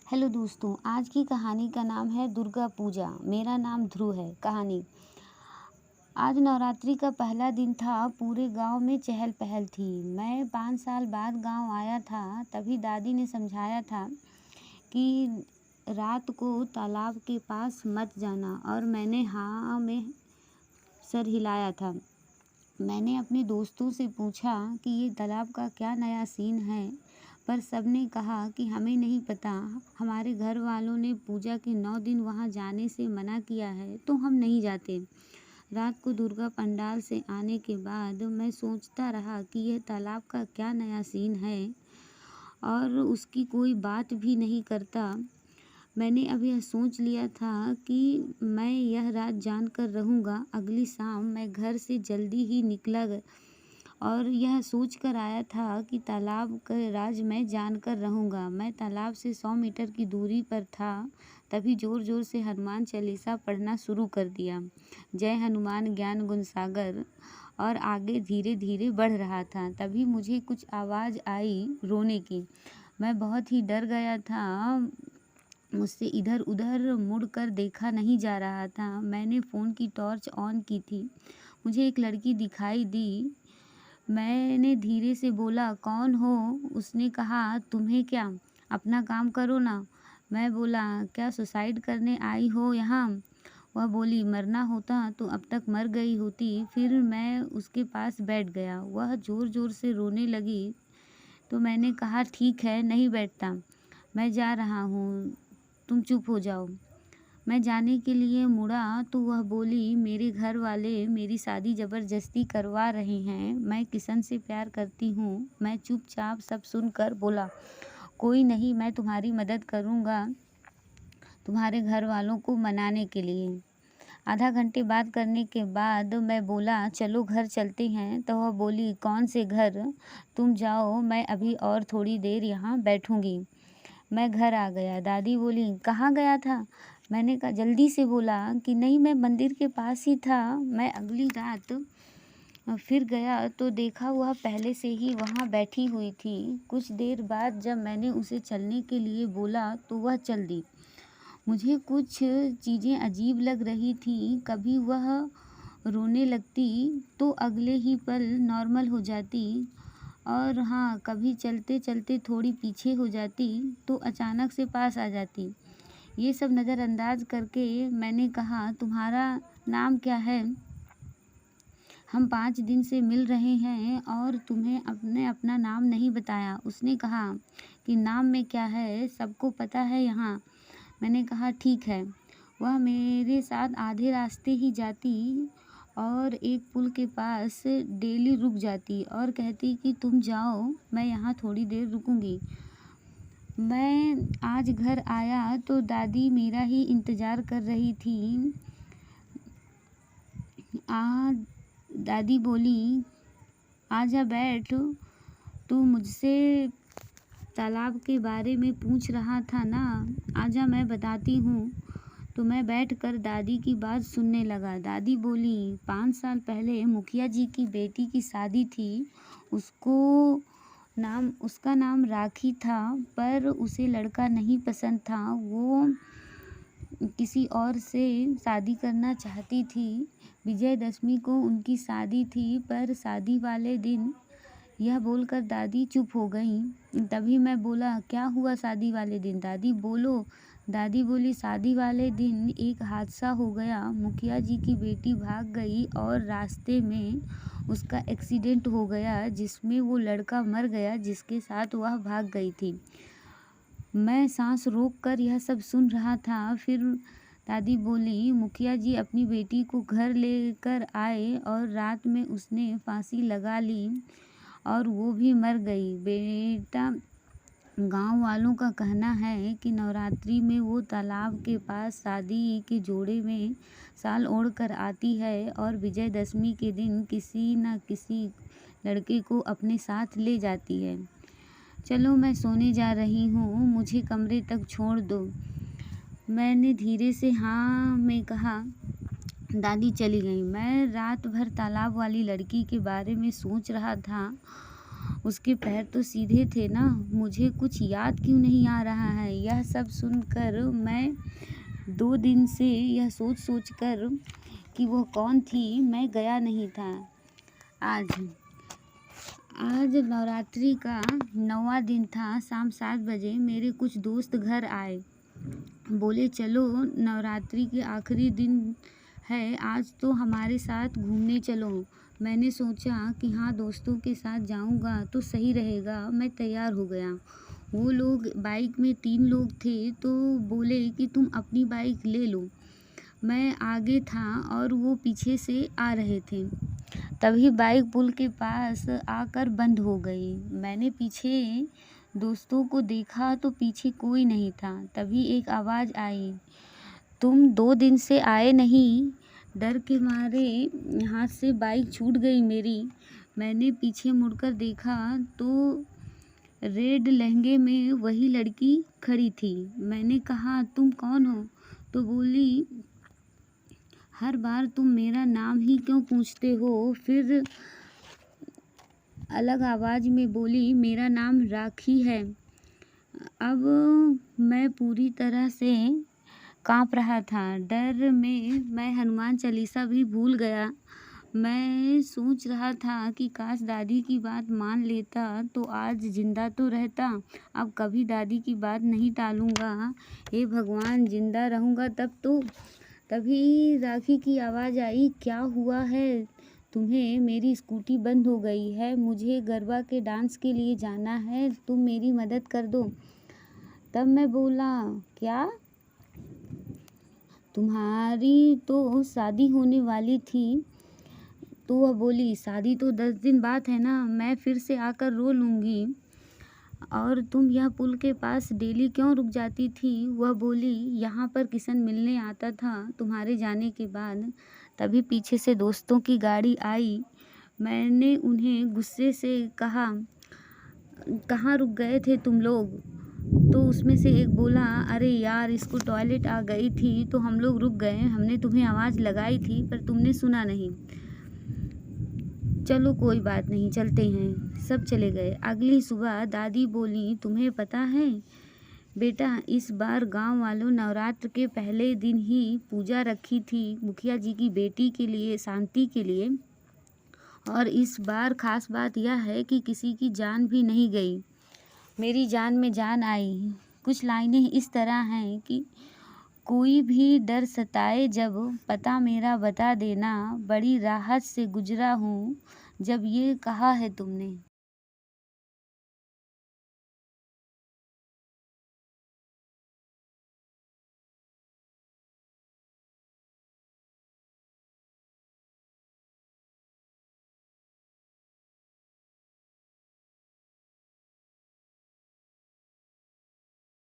Hello दोस्तों, आज की कहानी का नाम है दुर्गा पूजा। मेरा नाम ध्रुव है। कहानी। आज नवरात्रि का पहला दिन था। पूरे गांव में चहल पहल थी। मैं 5 साल बाद गांव आया था। तभी दादी ने समझाया था कि रात को तालाब के पास मत जाना, और मैंने हाँ में सर हिलाया था। मैंने अपने दोस्तों से पूछा कि ये तालाब का क्या नया सीन है, पर सबने कहा कि हमें नहीं पता। हमारे घर वालों ने पूजा के 9 दिन वहाँ जाने से मना किया है, तो हम नहीं जाते। रात को दुर्गा पंडाल से आने के बाद मैं सोचता रहा कि यह तालाब का क्या नया सीन है, और उसकी कोई बात भी नहीं करता। मैंने अब यह सोच लिया था कि मैं यह रात जानकर रहूँगा। अगली शाम मैं घर से जल्दी ही निकला और यह सोच कर आया था कि तालाब का राज मैं जानकर रहूँगा। मैं तालाब से 100 मीटर की दूरी पर था। तभी ज़ोर ज़ोर से हनुमान चालीसा पढ़ना शुरू कर दिया। जय हनुमान ज्ञान गुण सागर। और आगे धीरे धीरे बढ़ रहा था। तभी मुझे कुछ आवाज़ आई रोने की। मैं बहुत ही डर गया था। मुझसे इधर उधर मुड़कर देखा नहीं जा रहा था। मैंने फ़ोन की टॉर्च ऑन की थी। मुझे एक लड़की दिखाई दी। मैंने धीरे से बोला, कौन हो? उसने कहा, तुम्हें क्या, अपना काम करो ना। मैं बोला, क्या सुसाइड करने आई हो यहाँ? वह बोली, मरना होता तो अब तक मर गई होती। फिर मैं उसके पास बैठ गया। वह ज़ोर ज़ोर से रोने लगी, तो मैंने कहा, ठीक है, नहीं बैठता, मैं जा रहा हूँ, तुम चुप हो जाओ। मैं जाने के लिए मुड़ा तो वह बोली, मेरे घर वाले मेरी शादी ज़बरदस्ती करवा रहे हैं। मैं किशन से प्यार करती हूँ। मैं चुपचाप सब सुनकर बोला, कोई नहीं, मैं तुम्हारी मदद करूँगा तुम्हारे घर वालों को मनाने के लिए। आधा घंटे बात करने के बाद मैं बोला, चलो घर चलते हैं। तो वह बोली, कौन से घर? तुम जाओ, मैं अभी और थोड़ी देर यहाँ बैठूँगी। मैं घर आ गया। दादी बोली, कहाँ गया था? मैंने कहा, जल्दी से बोला कि नहीं, मैं मंदिर के पास ही था। मैं अगली रात फिर गया तो देखा वह पहले से ही वहाँ बैठी हुई थी। कुछ देर बाद जब मैंने उसे चलने के लिए बोला तो वह चल दी। मुझे कुछ चीज़ें अजीब लग रही थी। कभी वह रोने लगती तो अगले ही पल नॉर्मल हो जाती, और हाँ, कभी चलते चलते थोड़ी पीछे हो जाती तो अचानक से पास आ जाती। ये सब नज़रअंदाज करके मैंने कहा, तुम्हारा नाम क्या है? हम 5 दिन से मिल रहे हैं और तुम्हें अपना नाम नहीं बताया। उसने कहा कि नाम में क्या है, सबको पता है यहाँ। मैंने कहा, ठीक है। वह मेरे साथ आधे रास्ते ही जाती और एक पुल के पास डेली रुक जाती और कहती कि तुम जाओ, मैं यहाँ थोड़ी देर रुकूंगी। मैं आज घर आया तो दादी मेरा ही इंतज़ार कर रही थी। दादी बोली, आजा बैठ, तू मुझसे तालाब के बारे में पूछ रहा था ना, आजा मैं बताती हूँ। तो मैं बैठकर दादी की बात सुनने लगा। दादी बोली, 5 साल पहले मुखिया जी की बेटी की शादी थी। उसका नाम राखी था, पर उसे लड़का नहीं पसंद था। वो किसी और से शादी करना चाहती थी। विजयदशमी को उनकी शादी थी, पर शादी वाले दिन, यह बोलकर दादी चुप हो गई। तभी मैं बोला, क्या हुआ शादी वाले दिन? दादी बोली, शादी वाले दिन एक हादसा हो गया। मुखिया जी की बेटी भाग गई और रास्ते में उसका एक्सीडेंट हो गया, जिसमें वो लड़का मर गया जिसके साथ वह भाग गई थी। मैं सांस रोककर यह सब सुन रहा था। फिर दादी बोली, मुखिया जी अपनी बेटी को घर लेकर आए और रात में उसने फांसी लगा ली और वो भी मर गई। बेटा, गांव वालों का कहना है कि नवरात्रि में वो तालाब के पास शादी के जोड़े में साल ओढ़ कर आती है और विजयदशमी के दिन किसी न किसी लड़के को अपने साथ ले जाती है। चलो, मैं सोने जा रही हूँ, मुझे कमरे तक छोड़ दो। मैंने धीरे से हाँ में कहा। दादी चली गई। मैं रात भर तालाब वाली लड़की के बारे में सोच रहा था। उसके पैर तो सीधे थे ना, मुझे कुछ याद क्यों नहीं आ रहा है। यह सब सुनकर मैं 2 दिन से यह सोच कर कि वो कौन थी, मैं गया नहीं था। आज नवरात्रि का 9वां दिन था। शाम 7 बजे मेरे कुछ दोस्त घर आए। बोले चलो नवरात्रि के आखिरी दिन है, आज तो हमारे साथ घूमने चलो। मैंने सोचा कि हाँ, दोस्तों के साथ जाऊँगा तो सही रहेगा। मैं तैयार हो गया। वो लोग बाइक में 3 लोग थे, तो बोले कि तुम अपनी बाइक ले लो। मैं आगे था और वो पीछे से आ रहे थे। तभी बाइक पुल के पास आकर बंद हो गई। मैंने पीछे दोस्तों को देखा तो पीछे कोई नहीं था। तभी एक आवाज़ आई, तुम 2 दिन से आए नहीं। डर के मारे हाथ से बाइक छूट गई मेरी। मैंने पीछे मुड़कर देखा तो रेड लहंगे में वही लड़की खड़ी थी। मैंने कहा, तुम कौन हो? तो बोली, हर बार तुम मेरा नाम ही क्यों पूछते हो? फिर अलग आवाज़ में बोली, मेरा नाम राखी है। अब मैं पूरी तरह से काँप रहा था। डर में मैं हनुमान चालीसा भी भूल गया। मैं सोच रहा था कि काश दादी की बात मान लेता तो आज जिंदा तो रहता। अब कभी दादी की बात नहीं टालूंगा। हे भगवान, जिंदा रहूँगा तब तो। तभी राखी की आवाज़ आई, क्या हुआ है तुम्हें? मेरी स्कूटी बंद हो गई है, मुझे गरबा के डांस के लिए जाना है, तुम मेरी मदद कर दो। तब मैं बोला, क्या? तुम्हारी तो शादी होने वाली थी। तो वह बोली, शादी तो 10 दिन बाद है ना, मैं फिर से आकर रो लूँगी। और तुम यह पुल के पास डेली क्यों रुक जाती थी? वह बोली, यहाँ पर किशन मिलने आता था तुम्हारे जाने के बाद। तभी पीछे से दोस्तों की गाड़ी आई। मैंने उन्हें गुस्से से कहा, कहाँ रुक गए थे तुम लोग? तो उसमें से एक बोला, अरे यार, इसको टॉयलेट आ गई थी तो हम लोग रुक गए। हमने तुम्हें आवाज़ लगाई थी पर तुमने सुना नहीं। चलो कोई बात नहीं, चलते हैं। सब चले गए। अगली सुबह दादी बोली, तुम्हें पता है बेटा, इस बार गांव वालों नवरात्र के पहले दिन ही पूजा रखी थी मुखिया जी की बेटी के लिए, शांति के लिए। और इस बार खास बात यह है कि किसी की जान भी नहीं गई, मेरी जान में जान आई। कुछ लाइनें इस तरह हैं कि कोई भी डर सताए जब, पता मेरा बता देना, बड़ी राहत से गुजरा हूँ जब, ये कहा है तुमने।